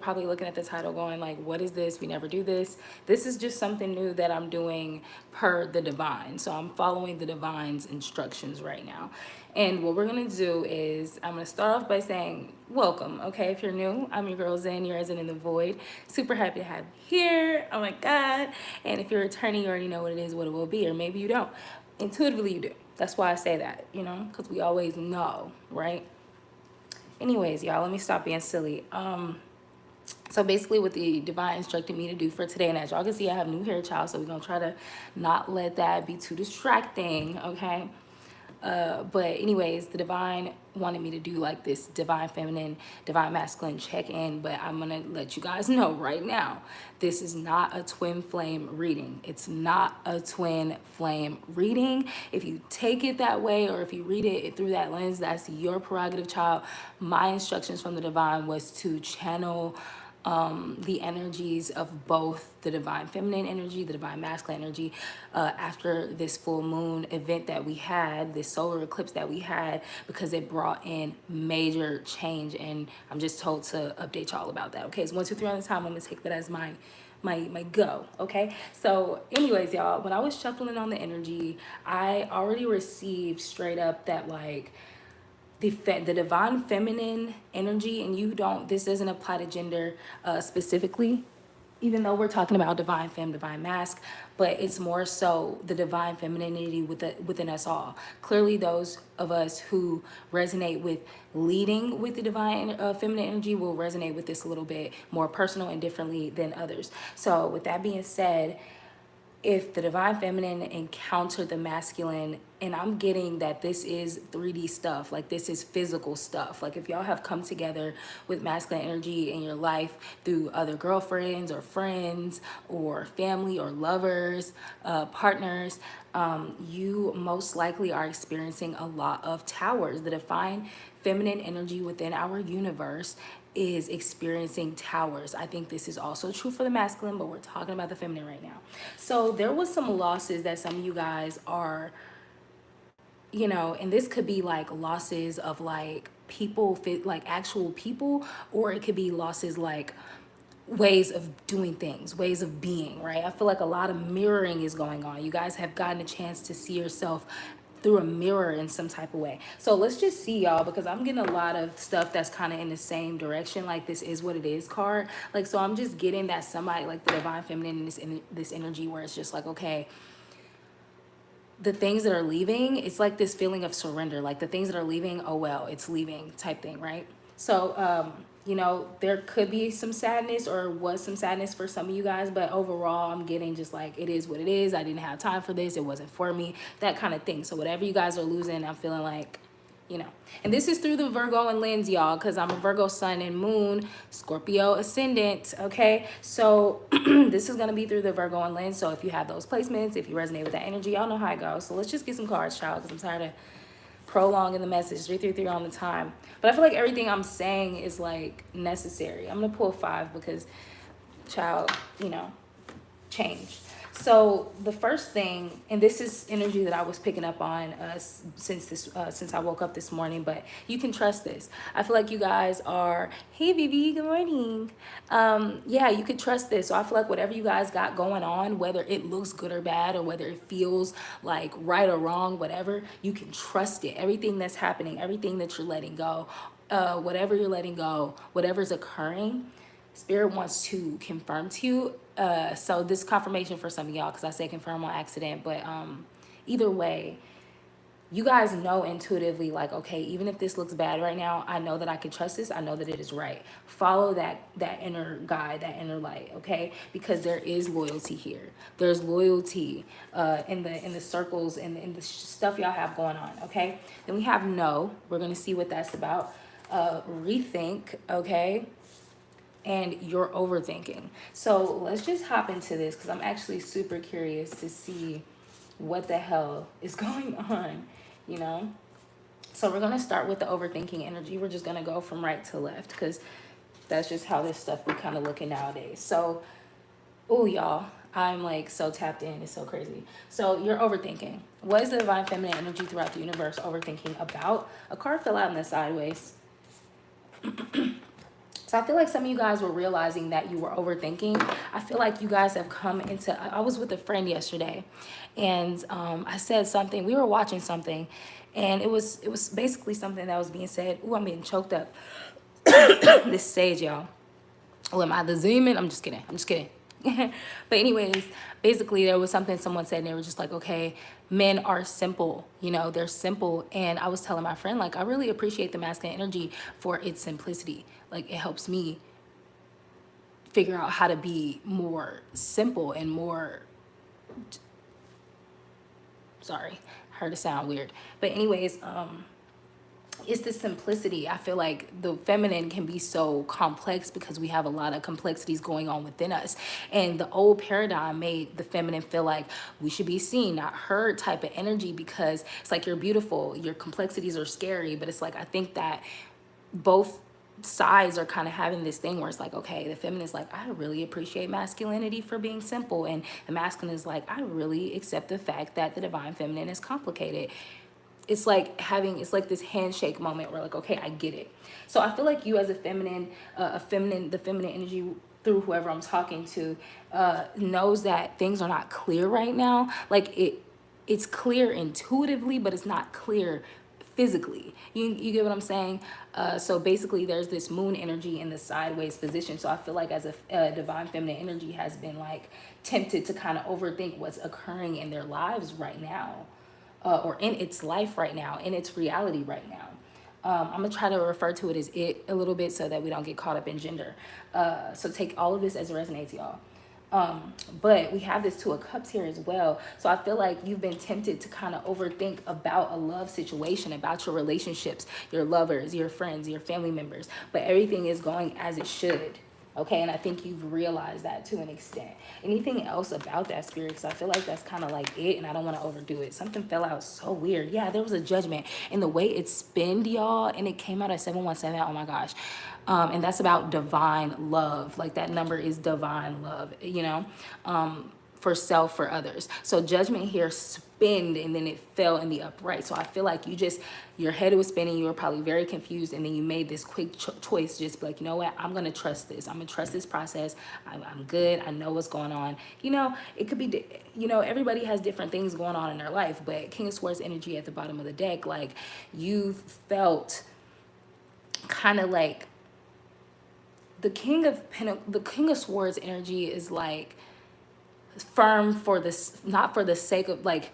probably looking at the title going like, what is this? We never do this. This is just something new that I'm doing per the divine. So I'm following the divine's instructions right now. And what we're gonna do is I'm gonna start off by saying welcome. Okay, if you're new, I'm your girl Zen, you're Zen in the Void. Super happy to have you here. Oh my God. And if you're returning, you already know what it is, what it will be, or maybe you don't. Intuitively you do. That's why I say that, you know, because we always know, right? Anyways, y'all, let me stop being silly. So basically what the divine instructed me to do for today, and as y'all can see, I have new hair, child, so we're gonna try to not let that be too distracting, okay? But anyways, the divine wanted me to do like this divine feminine, divine masculine check-in, but I'm gonna let you guys know right now, this is not a twin flame reading. It's not a twin flame reading. If you take it that way, or if you read it through that lens, that's your prerogative, child. My instructions from the divine was to channel the energies of both the divine feminine energy, the divine masculine energy, after this full moon event that we had, this solar eclipse that we had, because it brought in major change. And I'm just told to update y'all about that. Okay, so 1, 2, 3 on the time, I'm gonna take that as my go. Okay, so anyways, y'all, when I was shuffling on the energy, I already received straight up that like the divine feminine energy, and you don't, this doesn't apply to gender specifically, even though we're talking about divine femme, divine mask, but it's more so the divine femininity within us all. Clearly, those of us who resonate with leading with the divine feminine energy will resonate with this a little bit more personal and differently than others. So with that being said, if the divine feminine encountered the masculine, and I'm getting that this is 3D stuff, like this is physical stuff. Like if y'all have come together with masculine energy in your life through other girlfriends or friends or family or lovers, partners, you most likely are experiencing a lot of towers. The divine feminine energy within our universe is experiencing towers. I think this is also true for the masculine, but we're talking about the feminine right now. So there was some losses that some of you guys are, you know, and this could be like losses of like people, like actual people, or it could be losses like ways of doing things, ways of being, right? I feel like a lot of mirroring is going on. You guys have gotten a chance to see yourself through a mirror in some type of way. So let's just see, y'all, because I'm getting a lot of stuff that's kind of in the same direction, like this is what it is card. Like, so I'm just getting that somebody like the divine feminine in this energy where it's just like, okay, the things that are leaving, it's like this feeling of surrender. Like the things that are leaving, oh well, it's leaving type thing, right? So you know, there could be some sadness, or was some sadness for some of you guys, but overall I'm getting just like, it is what it is. I didn't have time for this, it wasn't for me, that kind of thing. So whatever you guys are losing, I'm feeling like, you know, and this is through the Virgo and lens, y'all, because I'm a Virgo sun and moon, Scorpio ascendant, okay? So this is going to be through the Virgo and lens. So if you have those placements, if you resonate with that energy, y'all know how it goes. So let's just get some cards, child, because I'm tired of prolonging the message. 333 on the time. But I feel like everything I'm saying is like necessary. I'm going to pull 5 because, child, you know, change. So the first thing, and this is energy that I was picking up on since I woke up this morning, but you can trust this. I feel like you guys are, hey baby, good morning. Yeah, you can trust this. So I feel like whatever you guys got going on, whether it looks good or bad, or whether it feels like right or wrong, whatever, you can trust it. Everything that's happening, everything that you're letting go, whatever you're letting go, whatever's occurring, Spirit wants to confirm to you. So this confirmation for some of y'all, because I say confirm on accident, but either way, you guys know intuitively, like, okay, even if this looks bad right now, I know that I can trust this. I know that it is right. Follow that inner guide, that inner light, okay? Because there is loyalty here. There's loyalty in the circles and in the stuff y'all have going on, okay? Then we have no. We're gonna see what that's about. Rethink, okay? And you're overthinking. So let's just hop into this because I'm actually super curious to see what the hell is going on, you know? So we're gonna start with the overthinking energy. We're just gonna go from right to left because that's just how this stuff be kind of looking nowadays. So, oh y'all, I'm like so tapped in, it's so crazy. So you're overthinking. What is the divine feminine energy throughout the universe overthinking about? A card fell out in the sideways. So I feel like some of you guys were realizing that you were overthinking. I feel like you guys have come into, I was with a friend yesterday, and I said something, we were watching something, and it was basically something that was being said. Ooh, I'm getting choked up. This sage, y'all. Oh, am I the Zeman? I'm just kidding. I'm just kidding. But anyways, basically there was something someone said and they were just like, okay, men are simple, you know, they're simple. And I was telling my friend, like, I really appreciate the masculine energy for its simplicity. Like, it helps me figure out how to be more simple and more, sorry, heard it sound weird. But anyways, it's the simplicity. I feel like the feminine can be so complex because we have a lot of complexities going on within us. And the old paradigm made the feminine feel like we should be seen, not heard type of energy, because it's like you're beautiful, your complexities are scary. But it's like, I think that both sides are kind of having this thing where it's like, okay, the feminine is like, I really appreciate masculinity for being simple, and the masculine is like, I really accept the fact that the divine feminine is complicated. It's like it's like this handshake moment where like, okay, I get it. So I feel like you as a feminine, the feminine energy through whoever I'm talking to, knows that things are not clear right now. Like it's clear intuitively, but it's not clear physically. You get what I'm saying? So basically there's this moon energy in the sideways position. So I feel like as a divine feminine energy has been like tempted to kind of overthink what's occurring in their lives right now. Or in its life right now, in its reality right now. I'm gonna try to refer to it as it a little bit so that we don't get caught up in gender. So take all of this as it resonates, y'all. But we have this Two of Cups here as well. So I feel like you've been tempted to kind of overthink about a love situation, about your relationships, your lovers, your friends, your family members. But everything is going as it should. Okay, and I think you've realized that to an extent. Anything else about that, spirit? Because I feel like that's kind of like it, and I don't want to overdo it. Something fell out so weird. Yeah, there was a judgment, and the way it spinned, y'all, and it came out at 717. Oh my gosh. And that's about divine love. Like, that number is divine love, you know, for self, for others. So judgment here spinned, and then it fell in the upright. So I feel like your head was spinning, you were probably very confused, and then you made this quick choice, just be like, you know what, I'm gonna trust this. I'm gonna trust this process. I'm good. I know what's going on. You know, it could be, you know, everybody has different things going on in their life, but King of Swords energy at the bottom of the deck, like, you felt kind of like the King of Swords energy is like firm for this, not for the sake of like,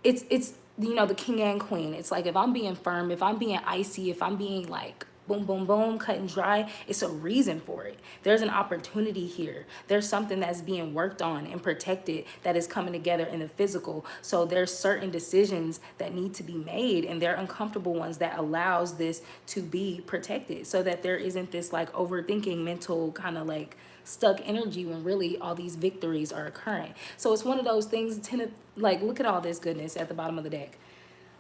it's you know, the king and queen. It's like, if I'm being firm, if I'm being icy, if I'm being like boom boom boom, cut and dry, it's a reason for it. There's an opportunity here. There's something that's being worked on and protected that is coming together in the physical. So there's certain decisions that need to be made, and they're uncomfortable ones, that allows this to be protected, so that there isn't this like overthinking mental kind of like stuck energy when really all these victories are occurring. So it's one of those things, tend to like, look at all this goodness at the bottom of the deck.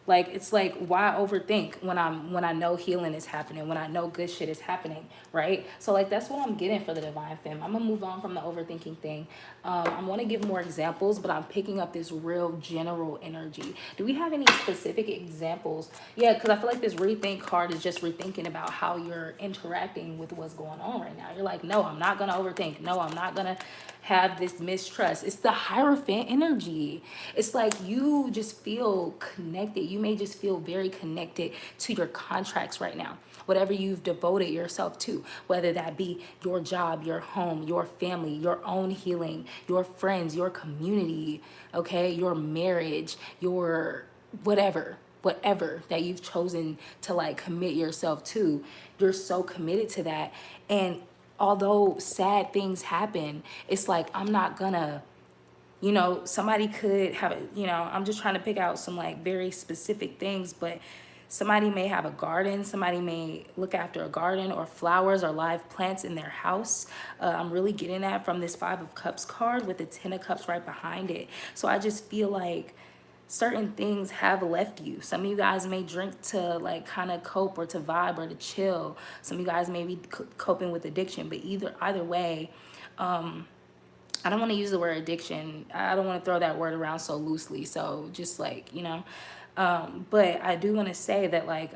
Like, it's like, why overthink when I know healing is happening, when I know good shit is happening, right? So like, that's what I'm getting for the divine femme. I'm gonna move on from the overthinking thing. I want to give more examples, but I'm picking up this real general energy. Do we have any specific examples? Yeah, because I feel like this rethink card is just rethinking about how you're interacting with what's going on right now. You're like, no, I'm not gonna overthink. No, I'm not gonna have this mistrust. It's the Hierophant energy. It's like you just feel connected. You may just feel very connected to your contracts right now, whatever you've devoted yourself to, whether that be your job, your home, your family, your own healing, your friends, your community, okay, your marriage, your whatever that you've chosen to like commit yourself to. You're so committed to that. And although sad things happen, it's like, I'm not gonna, you know, somebody could have, you know, I'm just trying to pick out some like very specific things, but somebody may have a garden, somebody may look after a garden or flowers or live plants in their house. I'm really getting that from this Five of Cups card with the Ten of Cups right behind it. So I just feel like certain things have left you. Some of you guys may drink to like kind of cope or to vibe or to chill. Some of you guys may be coping with addiction, but either way, I don't want to use the word addiction. I don't want to throw that word around so loosely. So just like, you know, but I do want to say that like,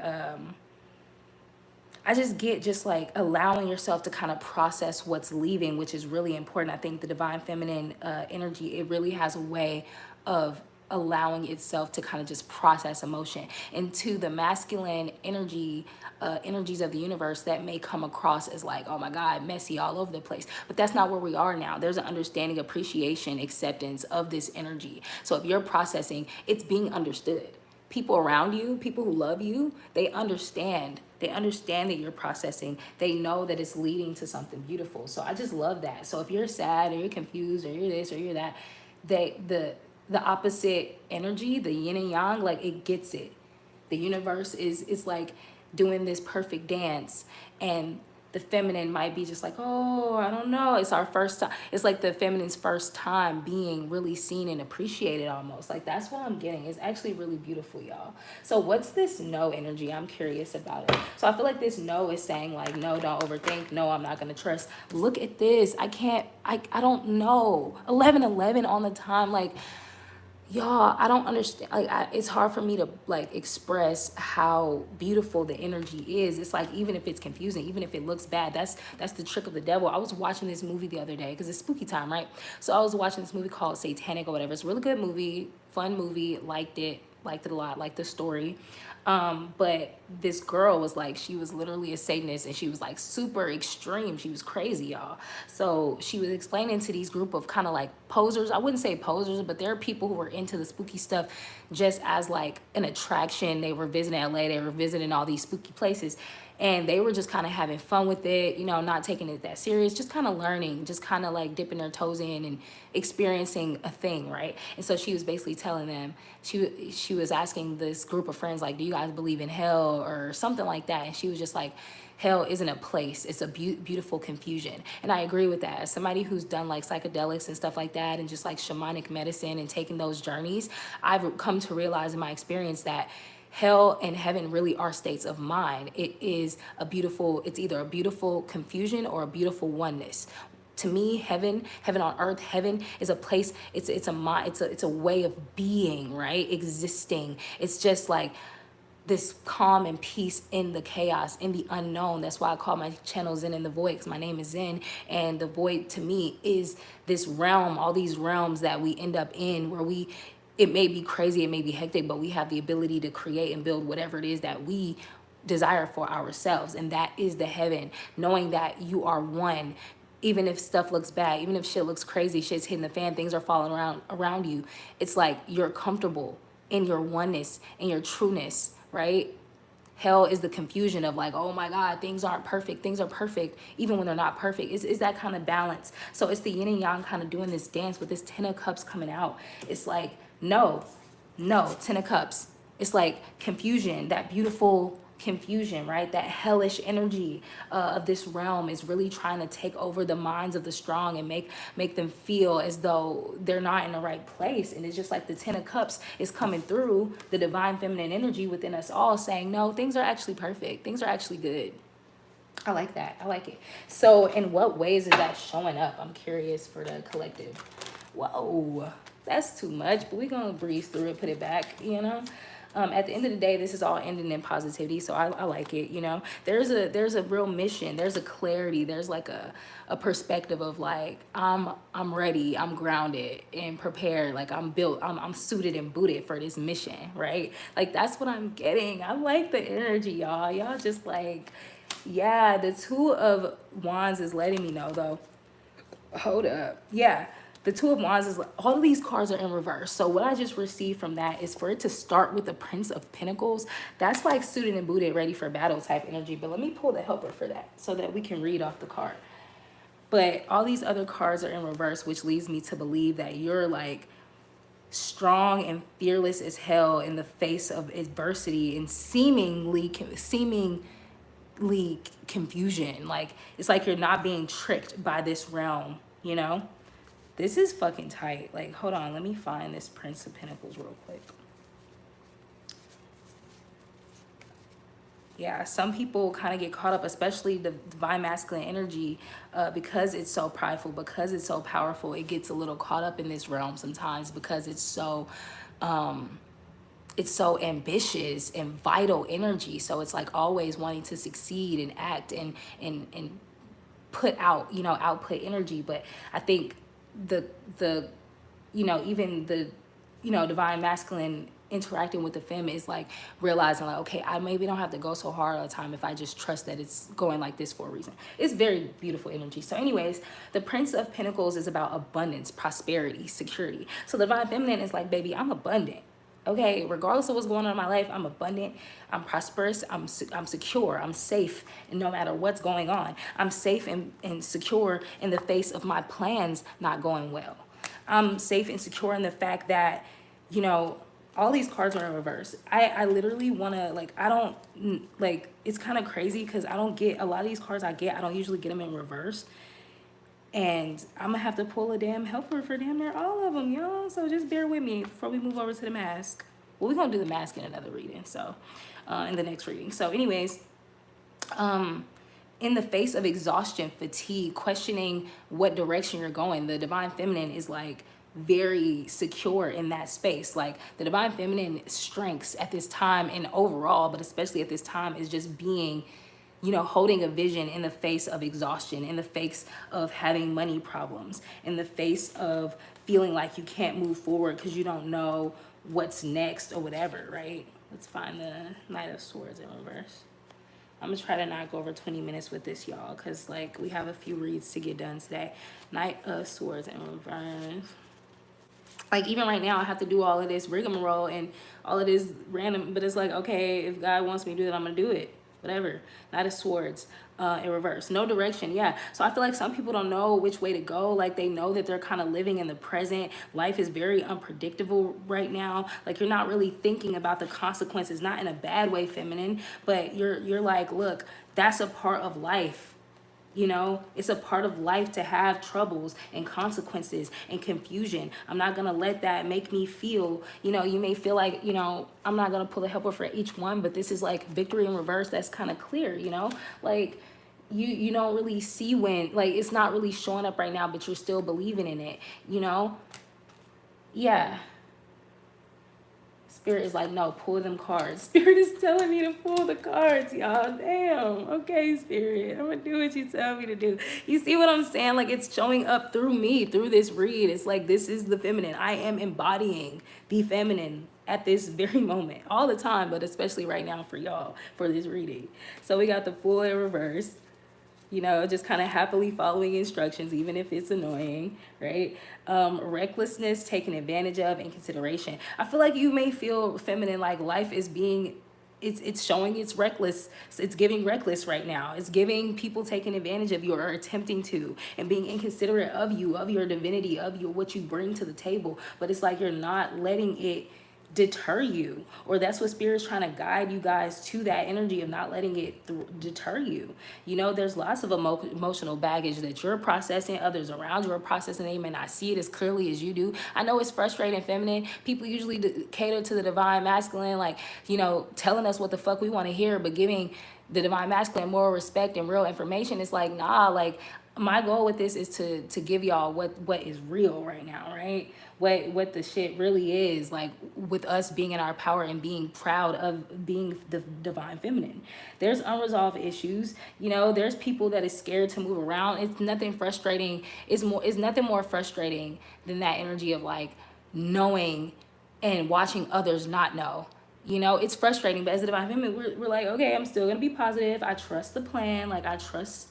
I just get just like allowing yourself to kind of process what's leaving, which is really important. I think the divine feminine energy, it really has a way of allowing itself to kind of just process emotion. Into the masculine energy, energies of the universe, that may come across as like, oh my God, messy all over the place. But that's not where we are now. There's an understanding, appreciation, acceptance of this energy. So if you're processing, it's being understood. People around you, people who love you, they understand. They understand that you're processing. They know that it's leading to something beautiful. So I just love that. So if you're sad or you're confused or you're this or you're that, the opposite energy, the yin and yang, like it gets it. The universe is, it's like doing this perfect dance, and the feminine might be just like, oh, I don't know, it's our first time. It's like the feminine's first time being really seen and appreciated, almost. Like, that's what I'm getting. It's actually really beautiful, y'all. So what's this no energy? I'm curious about it. So I feel like this no is saying like, no, don't overthink. No, I'm not gonna trust. Look at this. I don't know. 11 on the time. Like, y'all, I don't understand. Like, it's hard for me to like express how beautiful the energy is. It's like, even if it's confusing, even if it looks bad, that's the trick of the devil. I was watching this movie the other day because it's spooky time, right? So I was watching this movie called Satanic or whatever. It's a really good movie, fun movie. Liked it a lot. Liked the story. But this girl was like, she was literally a Satanist, and she was like super extreme. She was crazy, y'all. So she was explaining to these group of kind of like posers. I wouldn't say posers, but there are people who were into the spooky stuff just as like an attraction. They were visiting LA, they were visiting all these spooky places. And they were just kind of having fun with it, you know, not taking it that serious, just kind of learning, just kind of like dipping their toes in and experiencing a thing, right? And so she was basically telling them, she was asking this group of friends, like, do you guys believe in hell or something like that? And she was just like, hell isn't a place, it's a beautiful confusion. And I agree with that. As somebody who's done like psychedelics and stuff like that, and just like shamanic medicine and taking those journeys, I've come to realize in my experience that hell and heaven really are states of mind. It is a beautiful, it's either a beautiful confusion or a beautiful oneness. To me, heaven on earth, heaven is a place, it's a mind, it's a way of being, right? Existing. It's just like this calm and peace in the chaos, in the unknown. That's why I call my channel Zen in the Void, because my name is Zen, and the void to me is this realm, all these realms that we end up in, where it may be crazy, it may be hectic, but we have the ability to create and build whatever it is that we desire for ourselves. And that is the heaven, knowing that you are one. Even if stuff looks bad, even if shit looks crazy, shit's hitting the fan, things are falling around you, it's like you're comfortable in your oneness, in your trueness, right? Hell is the confusion of like, oh my God, things aren't perfect. Things are perfect, even when they're not perfect. It's that kind of balance. So it's the yin and yang kind of doing this dance with this 10 of cups coming out. It's like, no, 10 of cups. It's like confusion, that beautiful confusion, right? That hellish energy of this realm is really trying to take over the minds of the strong and make them feel as though they're not in the right place. And it's just like the 10 of cups is coming through, the divine feminine energy within us all, saying, no, things are actually perfect. Things are actually good. I like that. I like it. So in what ways is that showing up? I'm curious for the collective. Whoa, that's too much, but we're going to breeze through it, put it back, you know? At the end of the day, this is all ending in positivity, so I like it, you know? There's a real mission, there's a clarity, there's like a perspective of like, I'm ready, I'm grounded and prepared, like I'm built, I'm suited and booted for this mission, right? Like, that's what I'm getting. I like the energy, y'all. Y'all just like, yeah, the Two of Wands is letting me know, though. Hold up. Yeah, the Two of Wands is like, all of these cards are in reverse. So what I just received from that is for it to start with the Prince of Pentacles. That's like suited and booted, ready for battle type energy. But let me pull the helper for that so that we can read off the card. But all these other cards are in reverse, which leads me to believe that you're like strong and fearless as hell in the face of adversity and seemingly confusion. Like, it's like you're not being tricked by this realm, you know? This is fucking tight. Like, hold on, let me find this Prince of Pentacles real quick. Yeah, some people kind of get caught up, especially the divine masculine energy, because it's so prideful, because it's so powerful. It gets a little caught up in this realm sometimes because it's so it's so ambitious and vital energy. So it's like always wanting to succeed and act and put out, output energy. But I think the the even the divine masculine interacting with the femme is like realizing like, okay, I maybe don't have to go so hard all the time if I just trust that it's going like this for a reason. It's very beautiful energy. So anyways, the Prince of Pentacles is about abundance, prosperity, security. So the divine feminine is like, baby, I'm abundant. Okay, regardless of what's going on in my life, I'm abundant, I'm prosperous, I'm secure, I'm safe, and no matter what's going on, I'm safe and secure in the face of my plans not going well. I'm safe and secure in the fact that, all these cards are in reverse. I literally want to, like, I don't, like, it's kind of crazy because I don't get, a lot of these cards I don't usually get them in reverse. And I'm going to have to pull a damn helper for damn near all of them, y'all. So just bear with me before we move over to the mask. Well, we're going to do the mask in another reading, so, in the next reading. So anyways, in the face of exhaustion, fatigue, questioning what direction you're going, the divine feminine is like very secure in that space. Like the divine feminine strengths at this time and overall, but especially at this time, is just being, holding a vision in the face of exhaustion, in the face of having money problems, in the face of feeling like you can't move forward because you don't know what's next or whatever, right? Let's find the Knight of Swords in reverse. I'm gonna try to not go over 20 minutes with this, y'all, because like we have a few reads to get done today. Knight of Swords in reverse. Like even right now I have to do all of this rigmarole and all of this random, but it's like, okay, if God wants me to do it, I'm gonna do it. Whatever. Knight of Swords in reverse. No direction. Yeah. So I feel like some people don't know which way to go. Like they know that they're kind of living in the present. Life is very unpredictable right now. Like you're not really thinking about the consequences, not in a bad way, feminine, but you're like, look, that's a part of life. It's a part of life to have troubles and consequences and confusion. I'm not going to let that make me feel, you may feel like, I'm not going to pull a helper for each one, but this is like victory in reverse. That's kind of clear, like you don't really see when, like, it's not really showing up right now, but you're still believing in it, Yeah. Spirit is like, no, pull them cards. Spirit is telling me to pull the cards, y'all. Damn. Okay, Spirit. I'm going to do what you tell me to do. You see what I'm saying? Like, it's showing up through me, through this read. It's like, this is the feminine. I am embodying the feminine at this very moment. All the time, but especially right now for y'all, for this reading. So we got the Fool in reverse. Just kind of happily following instructions, even if it's annoying, right? Recklessness, taken advantage of, and consideration. I feel like you may feel feminine, like life is being, it's showing it's reckless. It's giving reckless right now. It's giving people taking advantage of you or attempting to and being inconsiderate of you, of your divinity, of what you bring to the table. But it's like you're not letting it deter you, or that's what Spirit's trying to guide you guys to, that energy of not letting it deter you. There's lots of emotional baggage that you're processing, others around you are processing. They may not see it as clearly as you do. I know it's frustrating, feminine. People usually cater to the divine masculine, like, telling us what the fuck we want to hear, but giving the divine masculine more respect and real information. It's like, nah, like my goal with this is to give y'all what is real right now, right? What the shit really is, like with us being in our power and being proud of being the divine feminine. There's unresolved issues. There's people that is scared to move around. It's nothing frustrating. It's nothing more frustrating than that energy of like knowing and watching others not know. It's frustrating, but as a divine feminine, we're like, okay, I'm still gonna be positive. I trust the plan. Like I trust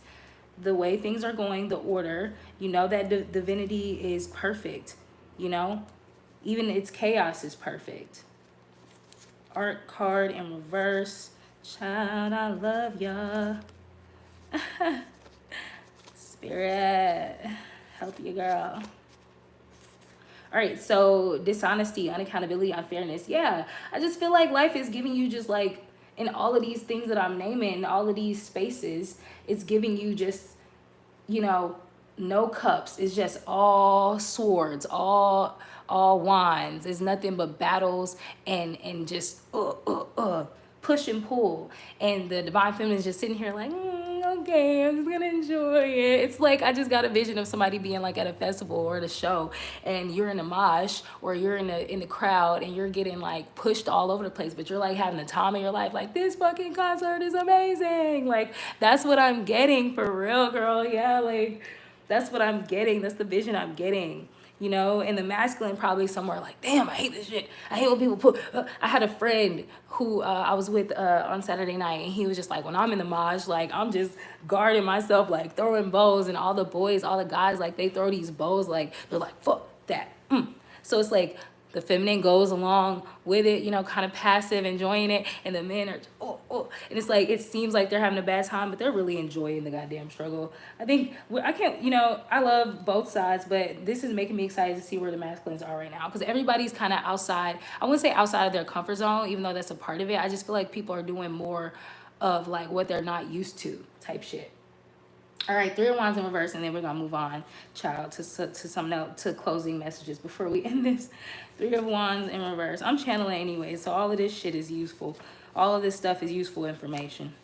the way things are going, the order. That divinity is perfect. Even its chaos is perfect. Art card in reverse. Child, I love ya. Spirit, help you, girl. All right, so dishonesty, unaccountability, unfairness. Yeah, I just feel like life is giving you just like, in all of these things that I'm naming, all of these spaces, it's giving you just, no cups. It's just all swords, all wands. It's nothing but battles and just push and pull. And the divine feminine is just sitting here like, okay, I'm just gonna enjoy it. It's like I just got a vision of somebody being like at a festival or at a show, and you're in a mosh or you're in the crowd and you're getting like pushed all over the place, but you're like having the time of your life. Like, this fucking concert is amazing. Like, that's what I'm getting for real, girl. Yeah, like that's what I'm getting. That's the vision I'm getting. You know, and the masculine probably somewhere like, damn, I hate this shit. I hate when people put. I had a friend who I was with on Saturday night, and he was just like, when I'm in the mosh, like I'm just guarding myself, like throwing bows, and all the boys, all the guys, like they throw these bows, like they're like, fuck that. So it's like the feminine goes along with it, you know, kind of passive, enjoying it, and the men are and it's like it seems like they're having a bad time, but they're really enjoying the goddamn struggle. I think I can't, you know, I love both sides, but this is making me excited to see where the masculines are right now, because everybody's kind of outside. I wouldn't say outside of their comfort zone, even though that's a part of it. I just feel like people are doing more of like what they're not used to type shit. All right, Three of Wands in reverse, and then we're gonna move on, child, to some else, to closing messages before we end this. Three of Wands in reverse. I'm channeling anyway, so all of this shit is useful. All of this stuff is useful information.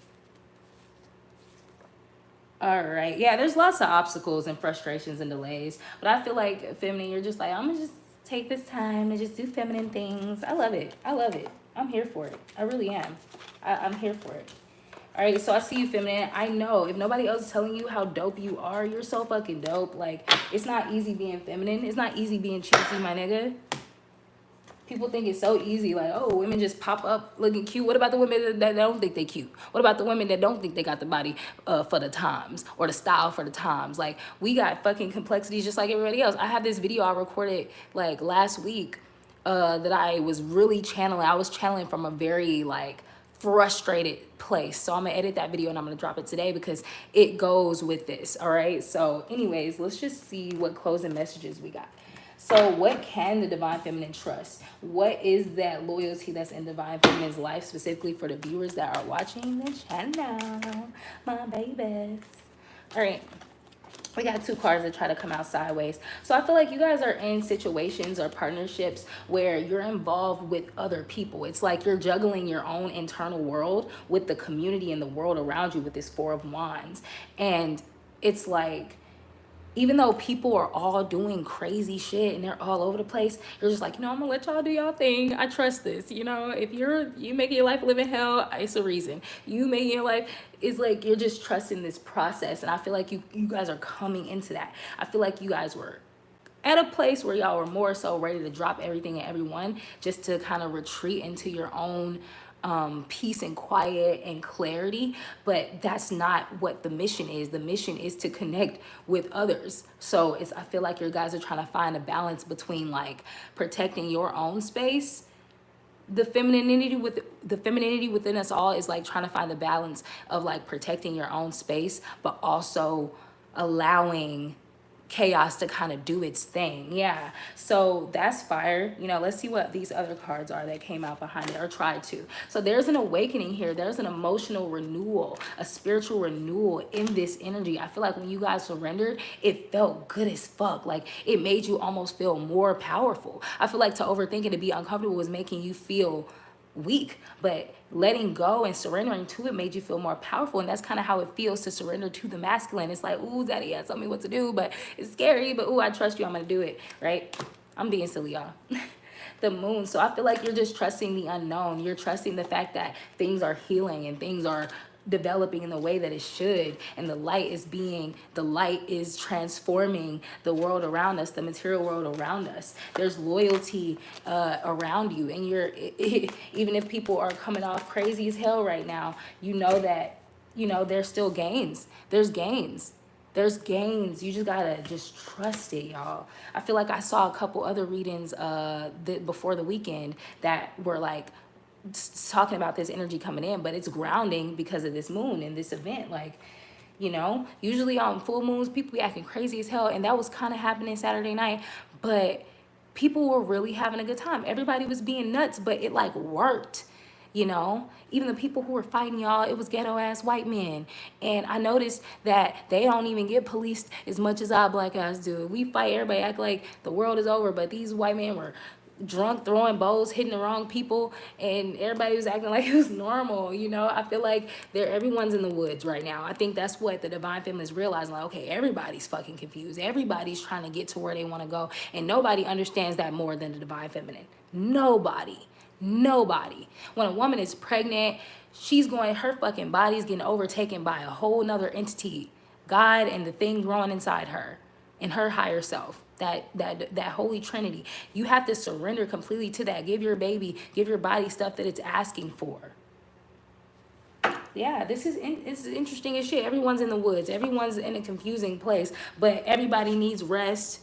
All right, yeah, there's lots of obstacles and frustrations and delays, but I feel like feminine, you're just like, I'm gonna just take this time to just do feminine things. I love it. I love it. I'm here for it. I really am. I'm here for it. All right, so I see you, feminine. I know if nobody else is telling you how dope you are, you're so fucking dope. Like, it's not easy being feminine. It's not easy being cheesy, my nigga. People think it's so easy, like, oh, women just pop up looking cute. What about the women that don't think they cute? What about the women that don't think they got the body for the times or the style for the times? Like, we got fucking complexities just like everybody else. I have this video I recorded like last week that I was really channeling. I was channeling from a very like frustrated place, so I'm gonna edit that video and I'm gonna drop it today because it goes with this. All right, so anyways, let's just see what closing messages we got. So what can the divine feminine trust? What is that loyalty that's in divine feminine's life, specifically for the viewers that are watching the channel, my babies? All right, we got two cards that try to come out sideways. So I feel like you guys are in situations or partnerships where you're involved with other people. It's like you're juggling your own internal world with the community and the world around you with this Four of Wands. And it's like, even though people are all doing crazy shit and they're all over the place, you're just like, you know, I'm gonna let y'all do y'all thing. I trust this. You know, if you making your life live in hell, it's a reason. You making your life, it's like you're just trusting this process. And I feel like you guys are coming into that. I feel like you guys were at a place where y'all were more so ready to drop everything and everyone just to kind of retreat into your own peace and quiet and clarity, but that's not what the mission is. The mission is to connect with others. So I feel like your guys are trying to find a balance between like protecting your own space. The femininity within us all is like trying to find the balance of like protecting your own space, but also allowing chaos to kind of do its thing. Yeah, so that's fire. You know, let's see what these other cards are that came out behind it or tried to. So there's an awakening here. There's an emotional renewal, a spiritual renewal in this energy. I feel like when you guys surrendered, it felt good as fuck. Like it made you almost feel more powerful. I feel like to overthink it, to be uncomfortable was making you feel weak, but letting go and surrendering to it made you feel more powerful. And that's kind of how it feels to surrender to the masculine. It's like, ooh, daddy, tell me what to do, but it's scary, but ooh, I trust you, I'm gonna do it, right? I'm being silly, y'all. The moon. So I feel like you're just trusting the unknown. You're trusting the fact that things are healing and things are developing in the way that it should, and the light is transforming the world around us, the material world around us. There's loyalty around you, and even if people are coming off crazy as hell right now, you know that, you know, there's still gains. There's gains. You just gotta just trust it, y'all. I feel like I saw a couple other readings before the weekend that were like talking about this energy coming in, but it's grounding because of this moon and this event. Like, you know, usually on full moons people be acting crazy as hell, and that was kind of happening Saturday night, but people were really having a good time. Everybody was being nuts, but it like worked. You know, even the people who were fighting, y'all, it was ghetto ass white men. And I noticed that they don't even get policed as much as our black guys do. We fight, everybody act like the world is over, but these white men were drunk, throwing bows, hitting the wrong people, and everybody was acting like it was normal. You know, I feel like everyone's in the woods right now. I think that's what the divine feminine is realizing. Like, okay, everybody's fucking confused. Everybody's trying to get to where they want to go, and nobody understands that more than the divine feminine. Nobody. Nobody. When a woman is pregnant, her fucking body's getting overtaken by a whole nother entity, God and the thing growing inside her and her higher self, that holy trinity. You have to surrender completely to that. Give your body stuff that it's asking for. Yeah, it's interesting as shit. Everyone's in the woods. Everyone's in a confusing place, but everybody needs rest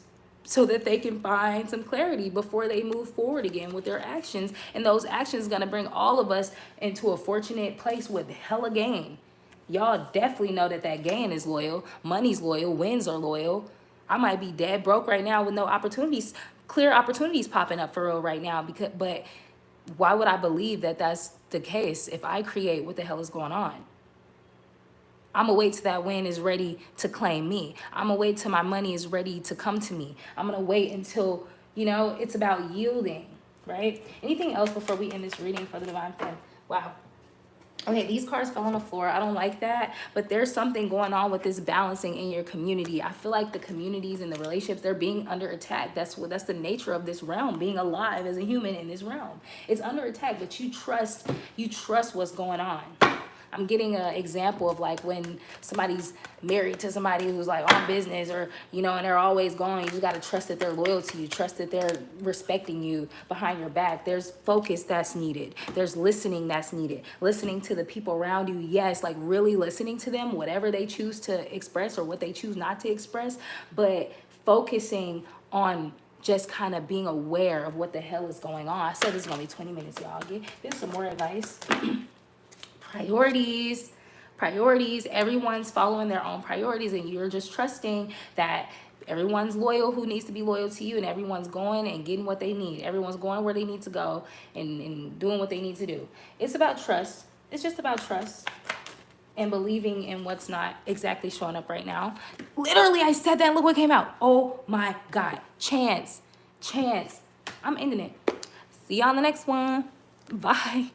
so that they can find some clarity before they move forward again with their actions. And those actions gonna bring all of us into a fortunate place with hella gain. Y'all definitely know that gain is loyal. Money's loyal. Wins are loyal. I might be dead broke right now with no opportunities, clear opportunities popping up for real right now. But why would I believe that that's the case if I create what the hell is going on? I'm gonna wait till that win is ready to claim me. I'm gonna wait till my money is ready to come to me. I'm gonna wait until, it's about yielding, right? Anything else before we end this reading for the divine feminine? Wow. Okay, these cards fell on the floor. I don't like that, but there's something going on with this balancing in your community. I feel like the communities and the relationships, they're being under attack. That's the nature of this realm, being alive as a human in this realm. It's under attack, but you trust what's going on. I'm getting an example of like when somebody's married to somebody who's like on business or, and they're always going, you just got to trust that they're loyal to you, trust that they're respecting you behind your back. There's focus that's needed. There's listening that's needed. Listening to the people around you. Yes, like really listening to them, whatever they choose to express or what they choose not to express, but focusing on just kind of being aware of what the hell is going on. I said this is going to be 20 minutes, y'all. Get some more advice. Priorities. Everyone's following their own priorities, and you're just trusting that everyone's loyal who needs to be loyal to you, and everyone's going and getting what they need. Everyone's going where they need to go and doing what they need to do. It's about trust. It's just about trust and believing in what's not exactly showing up right now. Literally, I said that. Look what came out. Oh my God. Chance. I'm ending it. See y'all on the next one. Bye.